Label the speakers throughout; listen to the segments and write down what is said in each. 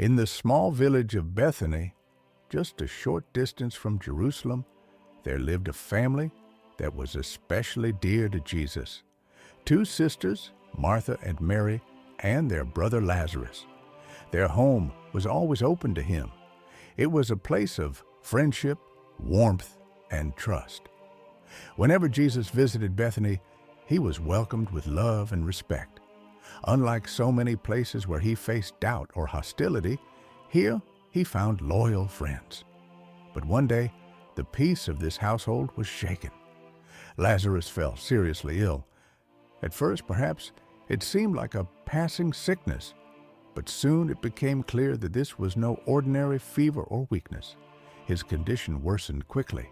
Speaker 1: In the small village of Bethany, just a short distance from Jerusalem, there lived a family that was especially dear to Jesus. Two sisters, Martha and Mary, and their brother Lazarus. Their home was always open to him. It was a place of friendship, warmth, and trust. Whenever Jesus visited Bethany, he was welcomed with love and respect. Unlike so many places where he faced doubt or hostility, here he found loyal friends. But one day, the peace of this household was shaken. Lazarus fell seriously ill. At first, perhaps, it seemed like a passing sickness, but soon it became clear that this was no ordinary fever or weakness. His condition worsened quickly.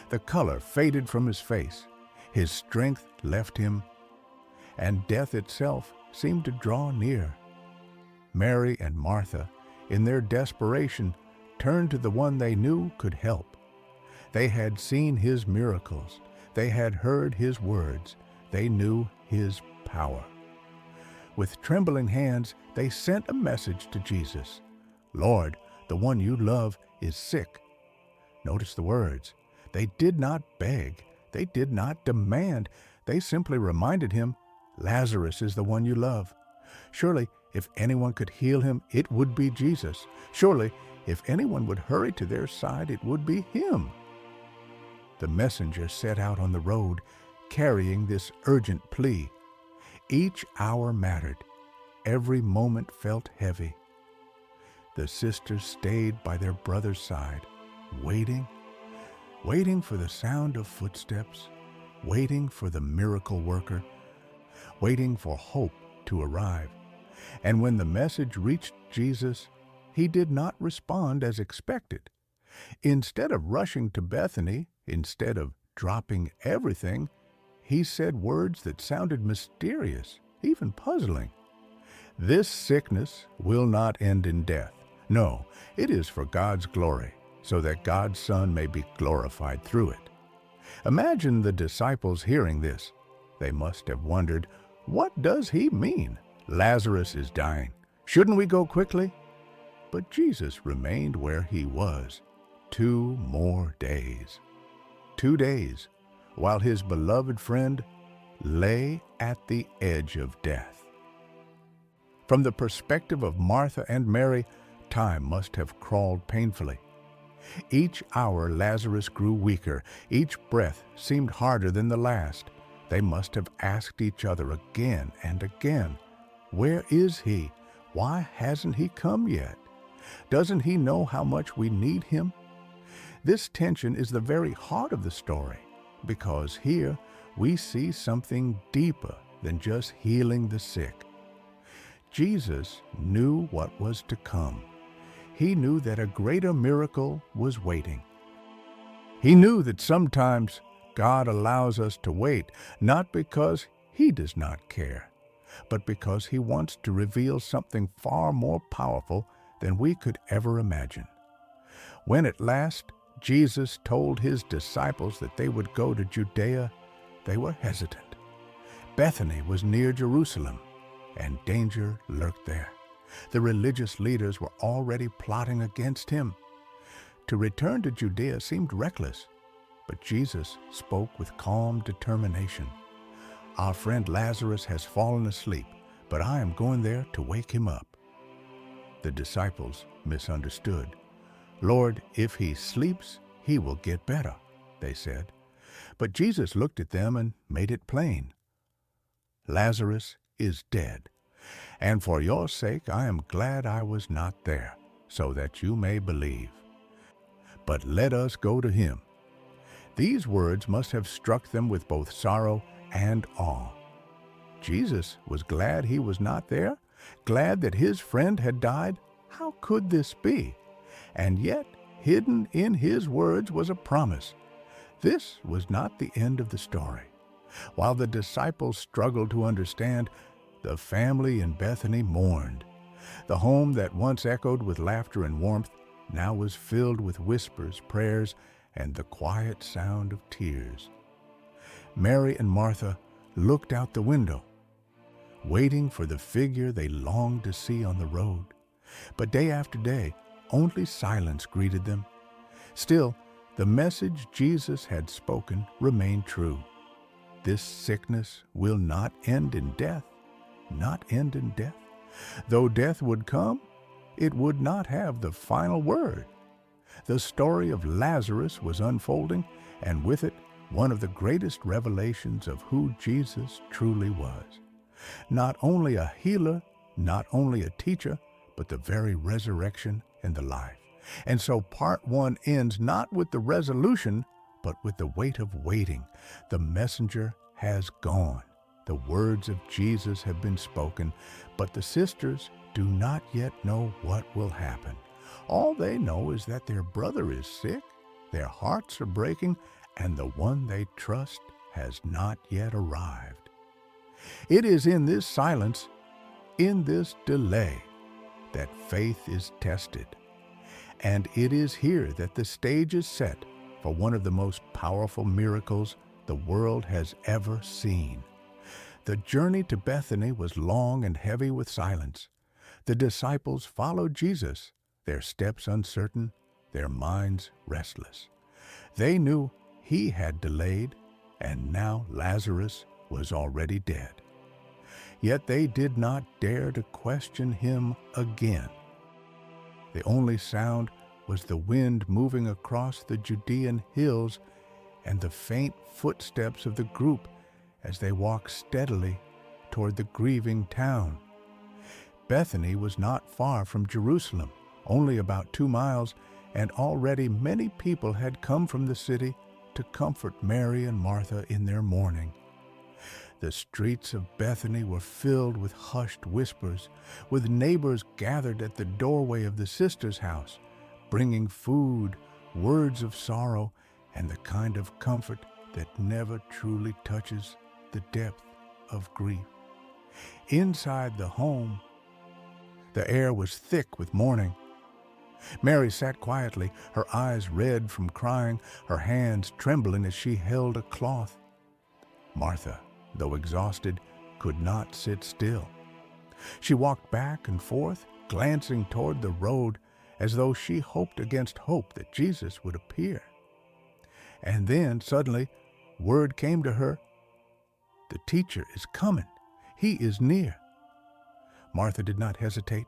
Speaker 1: The color faded from his face. His strength left him, and death itself seemed to draw near. Mary and Martha, in their desperation, turned to the one they knew could help. They had seen his miracles. They had heard his words. They knew his power. With trembling hands, they sent a message to Jesus. "Lord, the one you love is sick." Notice the words. They did not beg. They did not demand. They simply reminded him, "Lazarus is the one you love." Surely, if anyone could heal him, it would be Jesus. Surely, if anyone would hurry to their side, it would be him. The messenger set out on the road, carrying this urgent plea. Each hour mattered. Every moment felt heavy. The sisters stayed by their brother's side, waiting for the sound of footsteps, waiting for the miracle worker, waiting for hope to arrive. And when the message reached Jesus, he did not respond as expected. Instead of rushing to Bethany, instead of dropping everything, he said words that sounded mysterious, even puzzling. "This sickness will not end in death. No, it is for God's glory, so that God's Son may be glorified through it." Imagine the disciples hearing this. They must have wondered, what does he mean? Lazarus is dying. Shouldn't we go quickly? But Jesus remained where he was. 2 more days. 2 days, while his beloved friend lay at the edge of death. From the perspective of Martha and Mary, time must have crawled painfully. Each hour Lazarus grew weaker. Each breath seemed harder than the last. They must have asked each other again and again, "Where is he? Why hasn't he come yet? Doesn't he know how much we need him?" This tension is the very heart of the story, because here we see something deeper than just healing the sick. Jesus knew what was to come. He knew that a greater miracle was waiting. He knew that sometimes God allows us to wait, not because he does not care, but because he wants to reveal something far more powerful than we could ever imagine. When at last Jesus told his disciples that they would go to Judea, they were hesitant. Bethany was near Jerusalem, and danger lurked there. The religious leaders were already plotting against him. To return to Judea seemed reckless, but Jesus spoke with calm determination. "Our friend Lazarus has fallen asleep, but I am going there to wake him up." The disciples misunderstood. "Lord, if he sleeps, he will get better," they said. But Jesus looked at them and made it plain. "Lazarus is dead, and for your sake I am glad I was not there, so that you may believe. But let us go to him." These words must have struck them with both sorrow and awe. Jesus was glad he was not there, glad that his friend had died. How could this be? And yet, hidden in his words was a promise. This was not the end of the story. While the disciples struggled to understand, the family in Bethany mourned. The home that once echoed with laughter and warmth now was filled with whispers, prayers, and the quiet sound of tears. Mary and Martha looked out the window, waiting for the figure they longed to see on the road. But day after day, only silence greeted them. Still, the message Jesus had spoken remained true. This sickness will not end in death, not end in death. Though death would come, it would not have the final word. The story of Lazarus was unfolding, and with it, one of the greatest revelations of who Jesus truly was. Not only a healer, not only a teacher, but the very resurrection and the life. And so part one ends not with the resolution, but with the weight of waiting. The messenger has gone. The words of Jesus have been spoken, but the sisters do not yet know what will happen. All they know is that their brother is sick, their hearts are breaking, and the one they trust has not yet arrived. It is in this silence, in this delay, that faith is tested. And it is here that the stage is set for one of the most powerful miracles the world has ever seen. The journey to Bethany was long and heavy with silence. The disciples followed Jesus, their steps uncertain, their minds restless. They knew he had delayed, and now Lazarus was already dead. Yet they did not dare to question him again. The only sound was the wind moving across the Judean hills and the faint footsteps of the group as they walked steadily toward the grieving town. Bethany was not far from Jerusalem, only about 2 miles, and already many people had come from the city to comfort Mary and Martha in their mourning. The streets of Bethany were filled with hushed whispers, with neighbors gathered at the doorway of the sisters' house, bringing food, words of sorrow, and the kind of comfort that never truly touches the depth of grief. Inside the home, the air was thick with mourning. Mary sat quietly, her eyes red from crying, her hands trembling as she held a cloth. Martha, though exhausted, could not sit still. She walked back and forth, glancing toward the road, as though she hoped against hope that Jesus would appear. And then, suddenly, word came to her, "The teacher is coming. He is near." Martha did not hesitate.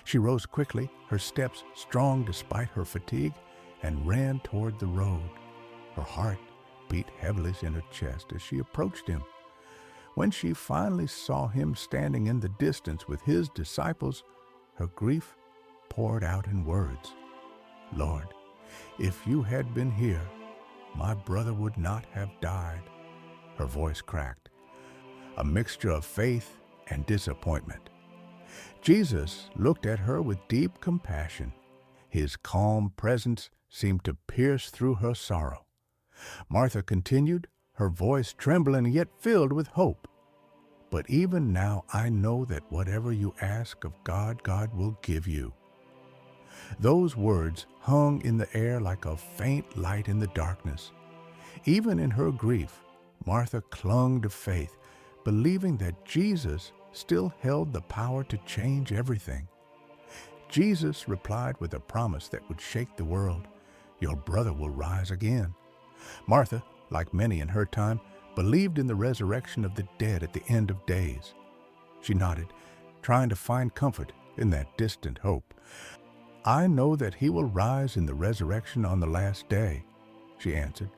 Speaker 1: She rose quickly, her steps strong despite her fatigue, and ran toward the road. Her heart beat heavily in her chest as she approached him. When she finally saw him standing in the distance with his disciples, her grief poured out in words. "Lord, if you had been here, my brother would not have died." Her voice cracked, a mixture of faith and disappointment. Jesus looked at her with deep compassion. His calm presence seemed to pierce through her sorrow. Martha continued, her voice trembling yet filled with hope. "But even now I know that whatever you ask of God, God will give you." Those words hung in the air like a faint light in the darkness. Even in her grief, Martha clung to faith, believing that Jesus still held the power to change everything. Jesus replied with a promise that would shake the world. "Your brother will rise again." Martha, like many in her time, believed in the resurrection of the dead at the end of days. She nodded, trying to find comfort in that distant hope. "I know that he will rise in the resurrection on the last day," she answered.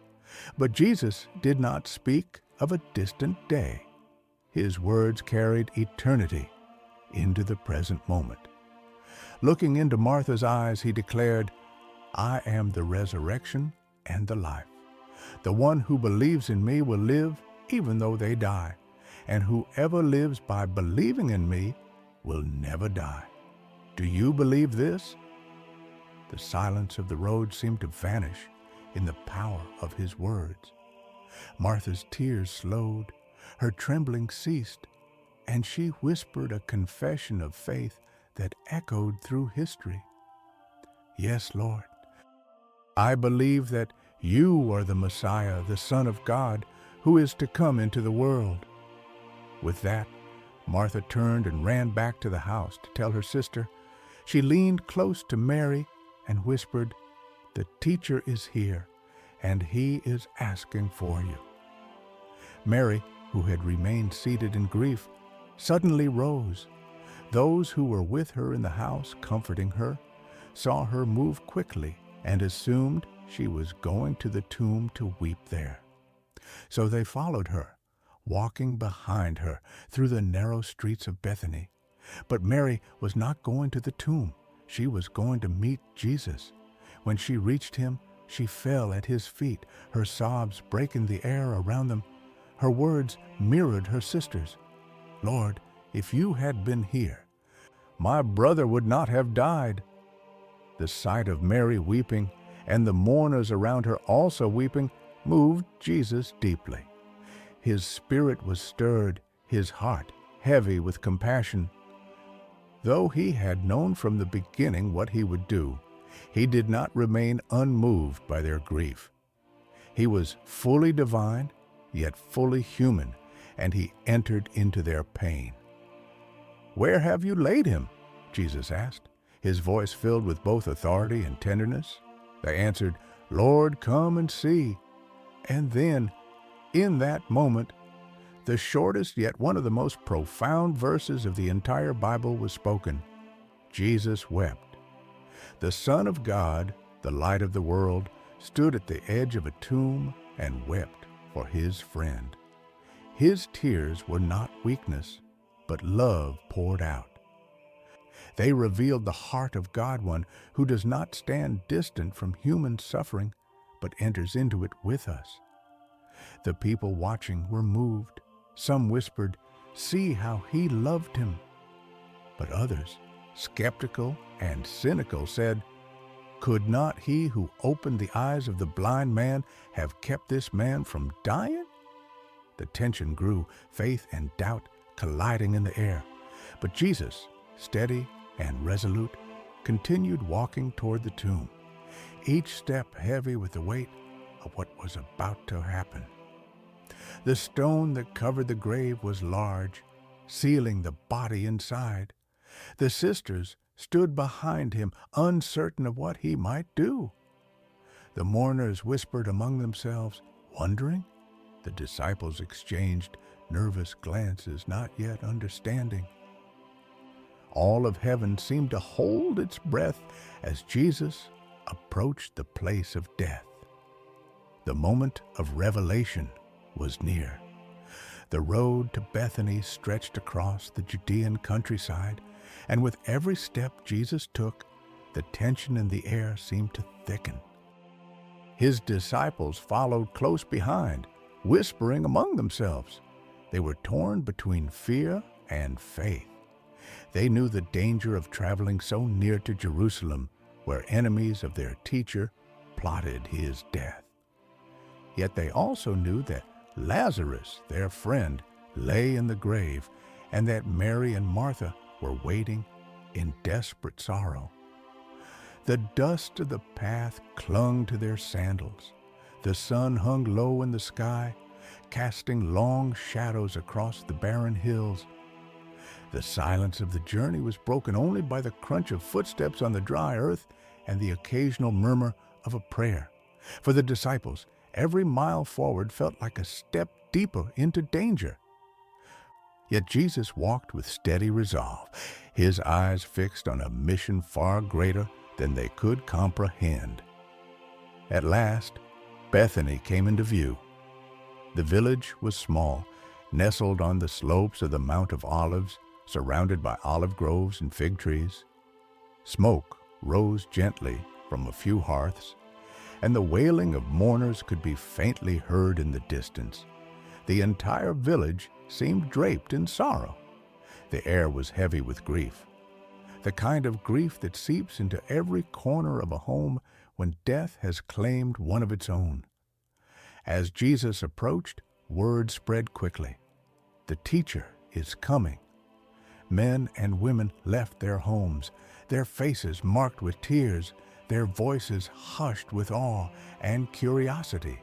Speaker 1: But Jesus did not speak of a distant day. His words carried eternity into the present moment. Looking into Martha's eyes, he declared, "I am the resurrection and the life. The one who believes in me will live even though they die, and whoever lives by believing in me will never die. Do you believe this?" The silence of the road seemed to vanish in the power of his words. Martha's tears slowed, her trembling ceased, and she whispered a confession of faith that echoed through history. "Yes, Lord, I believe that you are the Messiah, the Son of God, who is to come into the world." With that, Martha turned and ran back to the house to tell her sister, She leaned close to Mary and whispered, "The teacher is here, and he is asking for you." Mary, who had remained seated in grief, suddenly rose. Those who were with her in the house, comforting her, saw her move quickly and assumed she was going to the tomb to weep there. So they followed her, walking behind her through the narrow streets of Bethany. But Mary was not going to the tomb. She was going to meet Jesus. When she reached him, she fell at his feet, her sobs breaking the air around them. Her words mirrored her sister's. "Lord, if you had been here, my brother would not have died." The sight of Mary weeping and the mourners around her also weeping moved Jesus deeply. His spirit was stirred, his heart heavy with compassion. Though he had known from the beginning what he would do, he did not remain unmoved by their grief. He was fully divine, yet fully human, and he entered into their pain. "Where have you laid him?" Jesus asked, his voice filled with both authority and tenderness. They answered, "Lord, come and see." And then, in that moment, the shortest yet one of the most profound verses of the entire Bible was spoken. Jesus wept. The Son of God, the light of the world, stood at the edge of a tomb and wept for his friend. His tears were not weakness, but love poured out. They revealed the heart of God, one who does not stand distant from human suffering, but enters into it with us. The people watching were moved. Some whispered, "See how he loved him." But others, skeptical and cynical, said, "Could not he who opened the eyes of the blind man have kept this man from dying?" The tension grew, faith and doubt colliding in the air. But Jesus, steady and resolute, continued walking toward the tomb, each step heavy with the weight of what was about to happen. The stone that covered the grave was large, sealing the body inside. The sisters stood behind him, uncertain of what he might do. The mourners whispered among themselves, wondering. The disciples exchanged nervous glances, not yet understanding. All of heaven seemed to hold its breath as Jesus approached the place of death. The moment of revelation was near. The road to Bethany stretched across the Judean countryside, and with every step Jesus took, the tension in the air seemed to thicken. His disciples followed close behind, whispering among themselves. They were torn between fear and faith. They knew the danger of traveling so near to Jerusalem, where enemies of their teacher plotted his death. Yet they also knew that Lazarus, their friend, lay in the grave, and that Mary and Martha were waiting in desperate sorrow. The dust of the path clung to their sandals. The sun hung low in the sky, casting long shadows across the barren hills. The silence of the journey was broken only by the crunch of footsteps on the dry earth and the occasional murmur of a prayer. For the disciples, every mile forward felt like a step deeper into danger. Yet Jesus walked with steady resolve, his eyes fixed on a mission far greater than they could comprehend. At last, Bethany came into view. The village was small, nestled on the slopes of the Mount of Olives, surrounded by olive groves and fig trees. Smoke rose gently from a few hearths, and the wailing of mourners could be faintly heard in the distance. The entire village seemed draped in sorrow. The air was heavy with grief, the kind of grief that seeps into every corner of a home when death has claimed one of its own. As Jesus approached, word spread quickly. The teacher is coming. Men and women left their homes, their faces marked with tears, their voices hushed with awe and curiosity.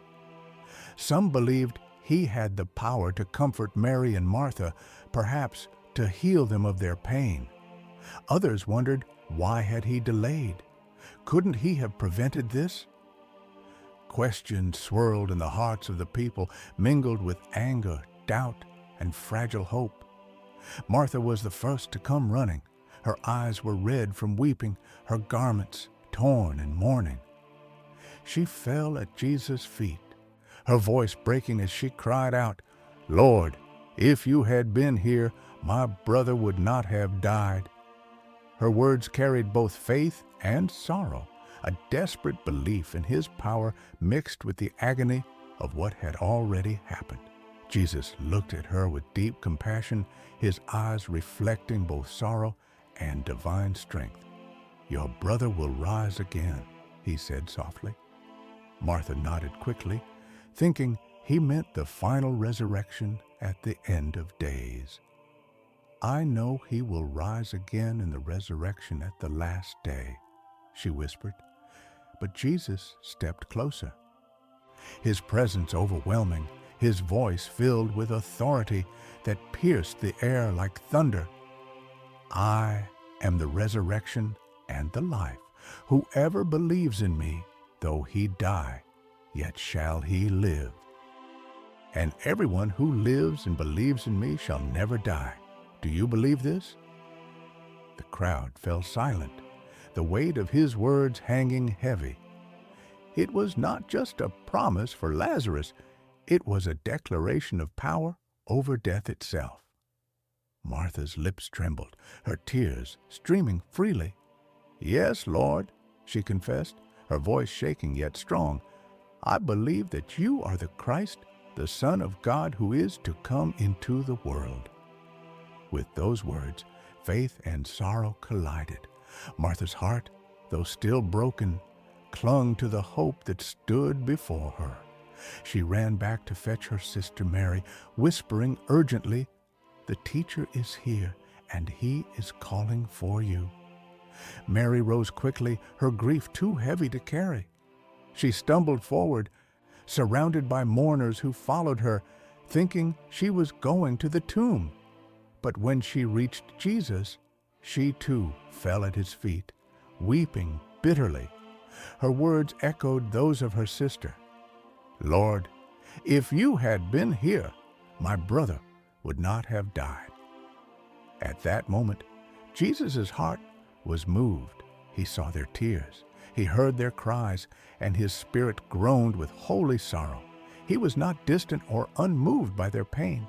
Speaker 1: Some believed he had the power to comfort Mary and Martha, perhaps to heal them of their pain. Others wondered Why had he delayed? Couldn't he have prevented this? Questions swirled in the hearts of the people, mingled with anger, doubt, and fragile hope. Martha was the first to come running. Her eyes were red from weeping, her garments torn in mourning. She fell at Jesus' feet, her voice breaking as she cried out, "Lord, if you had been here, my brother would not have died." Her words carried both faith and sorrow, a desperate belief in his power mixed with the agony of what had already happened. Jesus looked at her with deep compassion, his eyes reflecting both sorrow and divine strength. "Your brother will rise again," he said softly. Martha nodded quickly, thinking he meant the final resurrection at the end of days. "I know he will rise again in the resurrection at the last day," she whispered. But Jesus stepped closer, his presence overwhelming, his voice filled with authority that pierced the air like thunder. "I am the resurrection and the life. Whoever believes in me, though he die, yet shall he live. And everyone who lives and believes in me shall never die. Do you believe this?" The crowd fell silent, the weight of his words hanging heavy. It was not just a promise for Lazarus, it was a declaration of power over death itself. Martha's lips trembled, her tears streaming freely. "Yes, Lord," she confessed, her voice shaking yet strong. "I believe that you are the Christ, the Son of God who is to come into the world." With those words, faith and sorrow collided. Martha's heart, though still broken, clung to the hope that stood before her. She ran back to fetch her sister Mary, whispering urgently, "The teacher is here, and he is calling for you." Mary rose quickly, her grief too heavy to carry. She stumbled forward, surrounded by mourners who followed her, thinking she was going to the tomb. But when she reached Jesus, she too fell at his feet, weeping bitterly. Her words echoed those of her sister. "Lord, if you had been here, my brother would not have died." At that moment, Jesus' heart was moved. He saw their tears, he heard their cries, and his spirit groaned with holy sorrow. He was not distant or unmoved by their pain.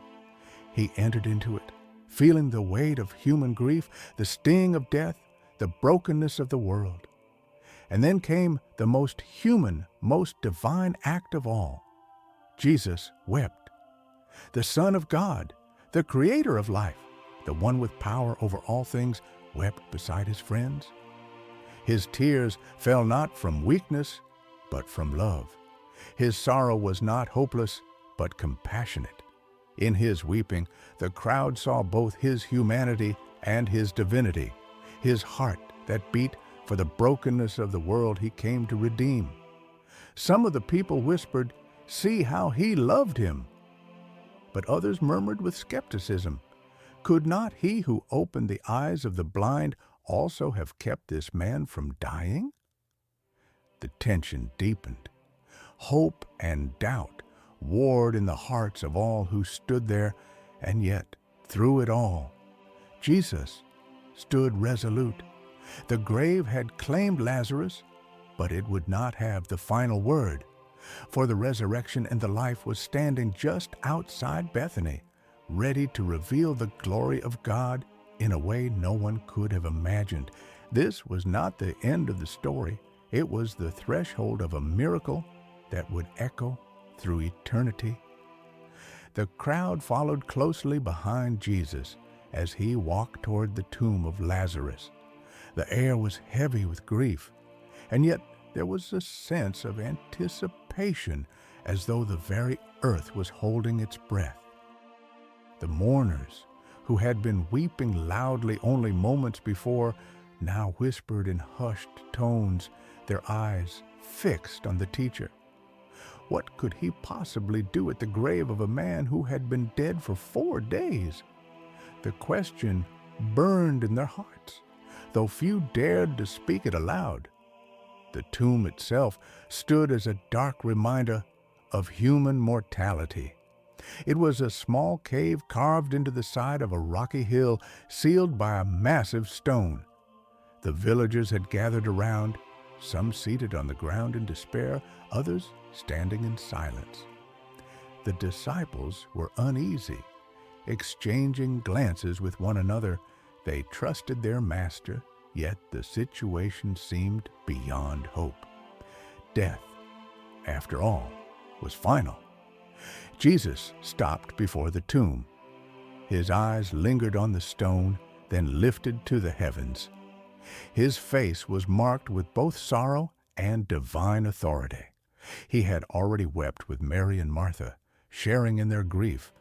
Speaker 1: He entered into it, feeling the weight of human grief, the sting of death, the brokenness of the world. And then came the most human, most divine act of all. Jesus wept. The Son of God, the Creator of life, the one with power over all things, wept beside his friends. His tears fell not from weakness, but from love. His sorrow was not hopeless, but compassionate. In his weeping, the crowd saw both his humanity and his divinity, his heart that beat for the brokenness of the world he came to redeem. Some of the people whispered, "See how he loved him." But others murmured with skepticism, "Could not he who opened the eyes of the blind also have kept this man from dying?" The tension deepened. Hope and doubt warred in the hearts of all who stood there, and yet, through it all, Jesus stood resolute. The grave had claimed Lazarus, but it would not have the final word, for the resurrection and the life was standing just outside Bethany, ready to reveal the glory of God in a way no one could have imagined. This was not the end of the story. It was the threshold of a miracle that would echo through eternity. The crowd followed closely behind Jesus as he walked toward the tomb of Lazarus. The air was heavy with grief, and yet there was a sense of anticipation, as though the very earth was holding its breath. The mourners, who had been weeping loudly only moments before, now whispered in hushed tones, their eyes fixed on the teacher. What could he possibly do at the grave of a man who had been dead for 4 days? The question burned in their hearts. though few dared to speak it aloud. The tomb itself stood as a dark reminder of human mortality. It was a small cave carved into the side of a rocky hill, sealed by a massive stone. The villagers had gathered around, some seated on the ground in despair, others standing in silence. The disciples were uneasy. Exchanging glances with one another, they trusted their master, yet the situation seemed beyond hope. Death, after all, was final. Jesus stopped before the tomb. His eyes lingered on the stone, then lifted to the heavens. His face was marked with both sorrow and divine authority. He had already wept with Mary and Martha, sharing in their grief,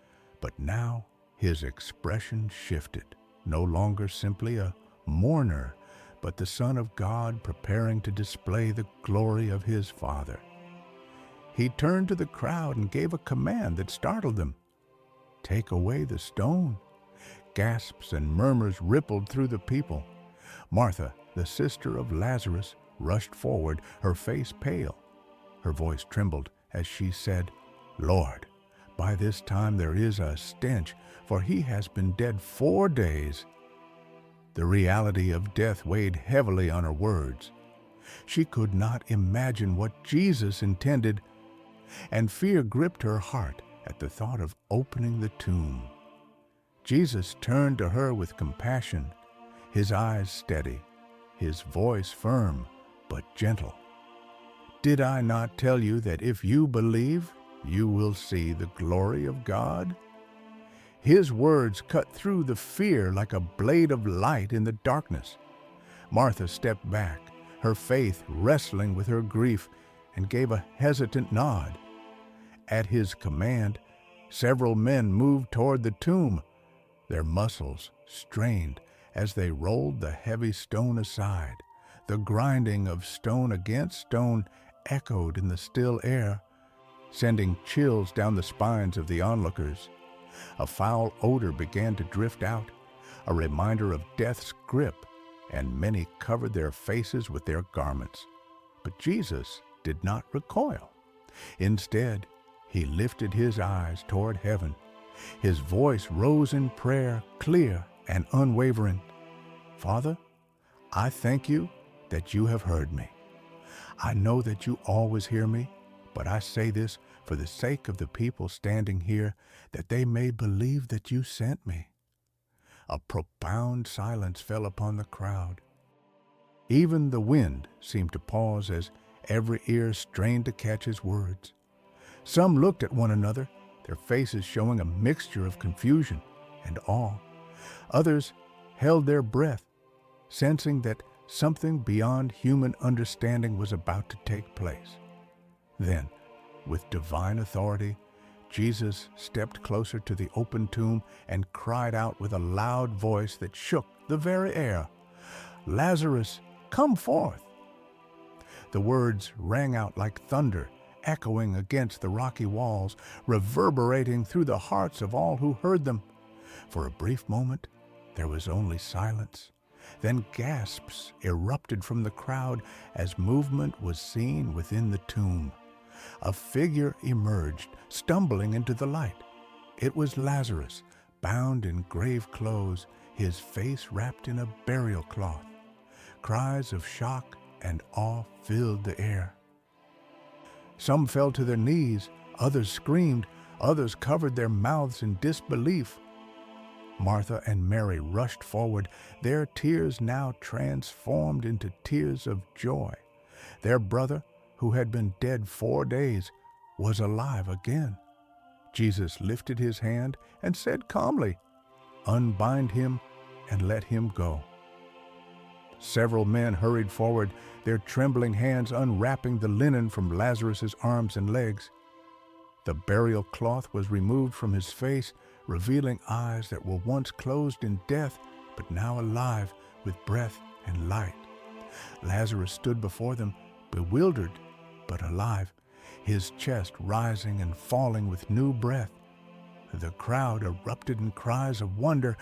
Speaker 1: but now his expression shifted, no longer simply a mourner, but the Son of God preparing to display the glory of his Father. He turned to the crowd and gave a command that startled them. "Take away the stone." Gasps and murmurs rippled through the people. Martha, the sister of Lazarus, rushed forward, her face pale. Her voice trembled as she said, "Lord, by this time there is a stench, for he has been dead 4 days." The reality of death weighed heavily on her words. She could not imagine what Jesus intended, and fear gripped her heart at the thought of opening the tomb. Jesus turned to her with compassion, his eyes steady, his voice firm but gentle. "Did I not tell you that if you believe, you will see the glory of God?" His words cut through the fear like a blade of light in the darkness. Martha stepped back, her faith wrestling with her grief, and gave a hesitant nod. At his command, several men moved toward the tomb, their muscles strained as they rolled the heavy stone aside. The grinding of stone against stone echoed in the still air, sending chills down the spines of the onlookers. A foul odor began to drift out, a reminder of death's grip, and many covered their faces with their garments. But Jesus did not recoil. Instead, he lifted his eyes toward heaven. His voice rose in prayer, clear and unwavering. "Father, I thank you that you have heard me. I know that you always hear me, but I say this for the sake of the people standing here, that they may believe that you sent me." A profound silence fell upon the crowd. Even the wind seemed to pause as every ear strained to catch his words. Some looked at one another, their faces showing a mixture of confusion and awe. Others held their breath, sensing that something beyond human understanding was about to take place. Then, with divine authority, Jesus stepped closer to the open tomb and cried out with a loud voice that shook the very air, "Lazarus, come forth!" The words rang out like thunder, echoing against the rocky walls, reverberating through the hearts of all who heard them. For a brief moment, there was only silence. Then gasps erupted from the crowd as movement was seen within the tomb. A figure emerged, stumbling into the light. It was Lazarus, bound in grave clothes, his face wrapped in a burial cloth. Cries of shock and awe filled the air. Some fell to their knees, others screamed, others covered their mouths in disbelief. Martha and Mary rushed forward, their tears now transformed into tears of joy. Their brother, who had been dead 4 days, was alive again. Jesus lifted his hand and said calmly, "Unbind him and let him go." Several men hurried forward, their trembling hands unwrapping the linen from Lazarus's arms and legs. The burial cloth was removed from his face, revealing eyes that were once closed in death, but now alive with breath and light. Lazarus stood before them, bewildered but alive, his chest rising and falling with new breath. The crowd erupted in cries of wonder.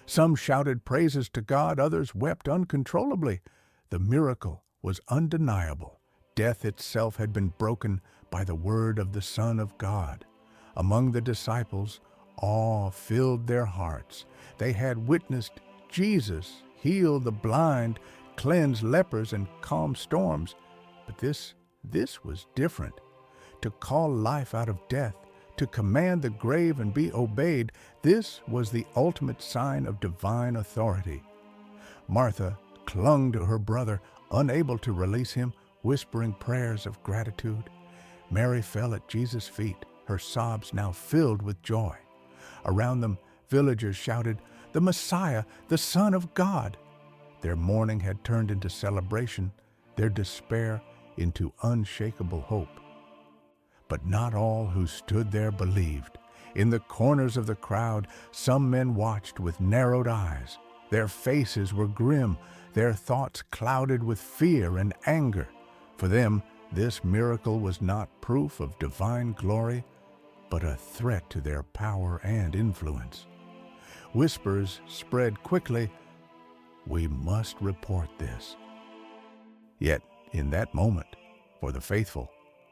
Speaker 1: Some shouted praises to God, others wept uncontrollably. The miracle was undeniable. Death itself had been broken by the word of the Son of God. Among the disciples, awe filled their hearts. They had witnessed Jesus heal the blind, cleanse lepers, and calm storms. But this was different. To call life out of death, to command the grave and be obeyed, this was the ultimate sign of divine authority. Martha clung to her brother, unable to release him, whispering prayers of gratitude. Mary fell at Jesus' feet, her sobs now filled with joy. Around them, villagers shouted, "The Messiah, the Son of God!" Their mourning had turned into celebration, their despair into unshakable hope. But not all who stood there believed. In the corners of the crowd, some men watched with narrowed eyes. Their faces were grim, their thoughts clouded with fear and anger. For them, this miracle was not proof of divine glory, but a threat to their power and influence. Whispers spread quickly, "We must report this." Yet, in that moment, for the faithful,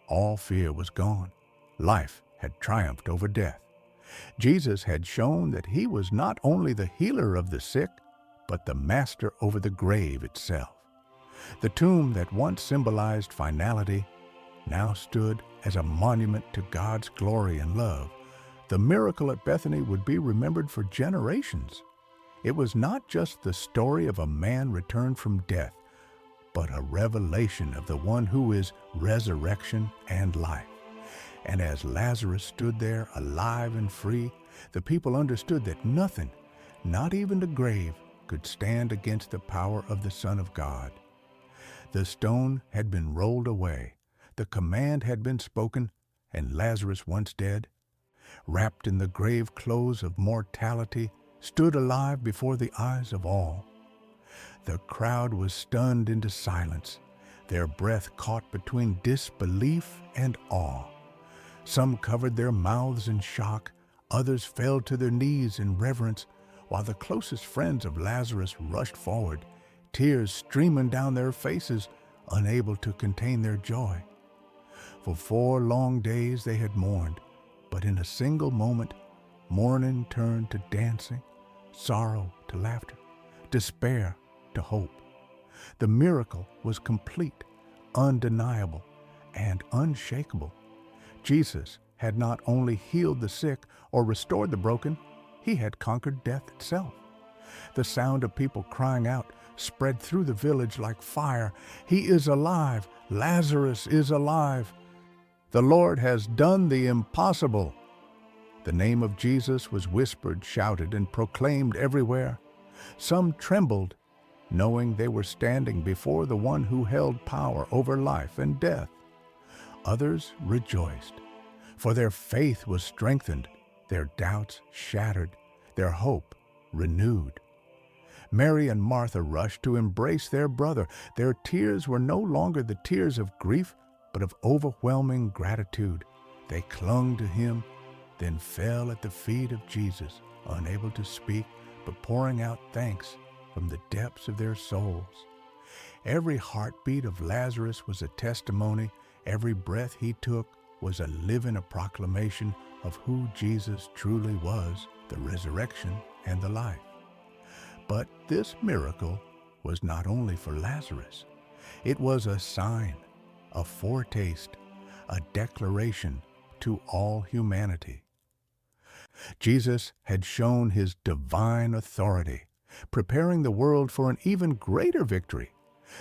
Speaker 1: all fear was gone. Life had triumphed over death. Jesus had shown that he was not only the healer of the sick, but the master over the grave itself. The tomb that once symbolized finality now stood as a monument to God's glory and love. The miracle at Bethany would be remembered for generations. It was not just the story of a man returned from death, but a revelation of the one who is resurrection and life. And as Lazarus stood there alive and free, the people understood that nothing, not even the grave, could stand against the power of the Son of God. The stone had been rolled away, the command had been spoken, and Lazarus, once dead, wrapped in the grave clothes of mortality, stood alive before the eyes of all. The crowd was stunned into silence, their breath caught between disbelief and awe. Some covered their mouths in shock, others fell to their knees in reverence, while the closest friends of Lazarus rushed forward, tears streaming down their faces, unable to contain their joy. For 4 long days they had mourned, but in a single moment, mourning turned to dancing, sorrow to laughter, despair to hope. The miracle was complete, undeniable, and unshakable. Jesus had not only healed the sick or restored the broken, he had conquered death itself. The sound of people crying out spread through the village like fire. "He is alive! Lazarus is alive! The Lord has done the impossible!" The name of Jesus was whispered, shouted, and proclaimed everywhere. Some trembled, knowing they were standing before the one who held power over life and death. Others rejoiced, for their faith was strengthened, their doubts shattered, their hope renewed. Mary and Martha rushed to embrace their brother. Their tears were no longer the tears of grief, but of overwhelming gratitude. They clung to him, then fell at the feet of Jesus, unable to speak, but pouring out thanks from the depths of their souls. Every heartbeat of Lazarus was a testimony. Every breath he took was a living proclamation of who Jesus truly was, the resurrection and the life. But this miracle was not only for Lazarus. It was a sign, a foretaste, a declaration to all humanity. Jesus had shown his divine authority, preparing the world for an even greater victory,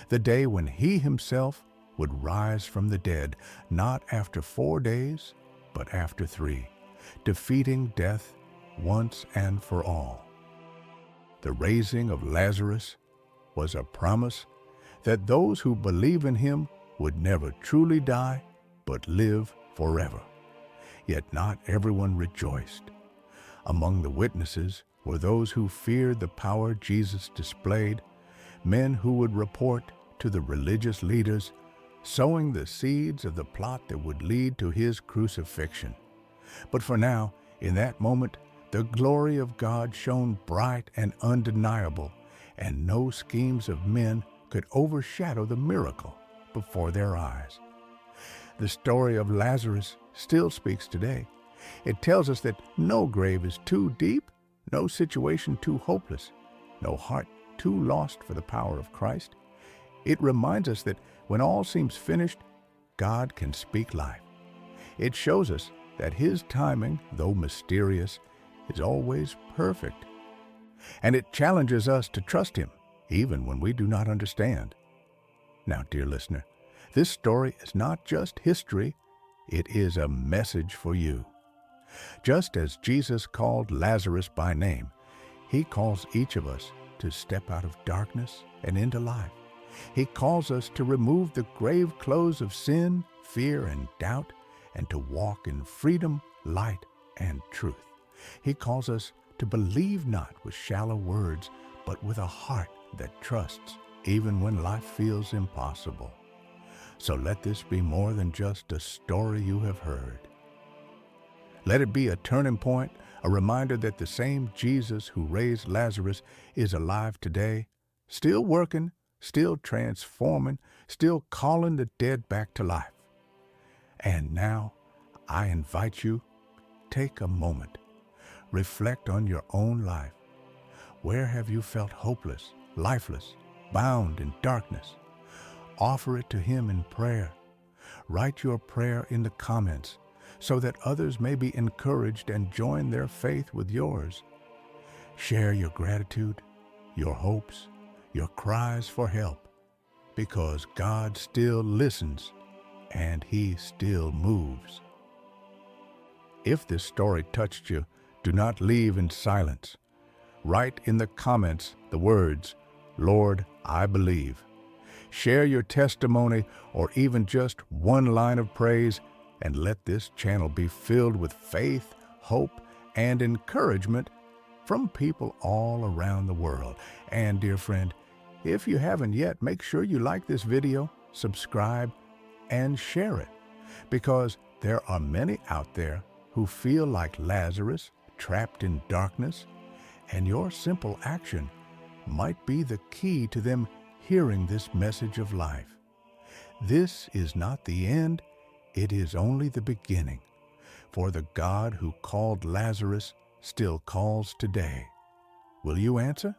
Speaker 1: the day when he himself would rise from the dead, not after 4 days, but after 3, defeating death once and for all. The raising of Lazarus was a promise that those who believe in him would never truly die, but live forever. Yet not everyone rejoiced. Among the witnesses were those who feared the power Jesus displayed, men who would report to the religious leaders, sowing the seeds of the plot that would lead to his crucifixion. But for now, in that moment, The glory of God shone bright and undeniable, and no schemes of men could overshadow the miracle before their eyes. The story of Lazarus still speaks today. It tells us that no grave is too deep, no situation too hopeless, no heart too lost for the power of Christ. It reminds us that when all seems finished, God can speak life. It shows us that His timing, though mysterious, is always perfect. And it challenges us to trust Him, even when we do not understand. Now, dear listener, this story is not just history, it is a message for you. Just as Jesus called Lazarus by name, He calls each of us to step out of darkness and into life. He calls us to remove the grave clothes of sin, fear, and doubt, and to walk in freedom, light, and truth. He calls us to believe not with shallow words, but with a heart that trusts, even when life feels impossible. So let this be more than just a story you have heard. Let it be a turning point, a reminder that the same Jesus who raised Lazarus is alive today, still working, still transforming, still calling the dead back to life. And now, I invite you, take a moment. Reflect on your own life. Where have you felt hopeless, lifeless, bound in darkness? Offer it to Him in prayer. Write your prayer in the comments so that others may be encouraged and join their faith with yours. Share your gratitude, your hopes, your cries for help, because God still listens and He still moves. If this story touched you, do not leave in silence. Write in the comments the words, "Lord, I believe." Share your testimony or even just one line of praise, and let this channel be filled with faith, hope, and encouragement from people all around the world. And dear friend, if you haven't yet, make sure you like this video, subscribe, and share it, because there are many out there who feel like Lazarus, trapped in darkness, and your simple action might be the key to them hearing this message of life. This is not the end, it is only the beginning, for the God who called Lazarus still calls today. Will you answer?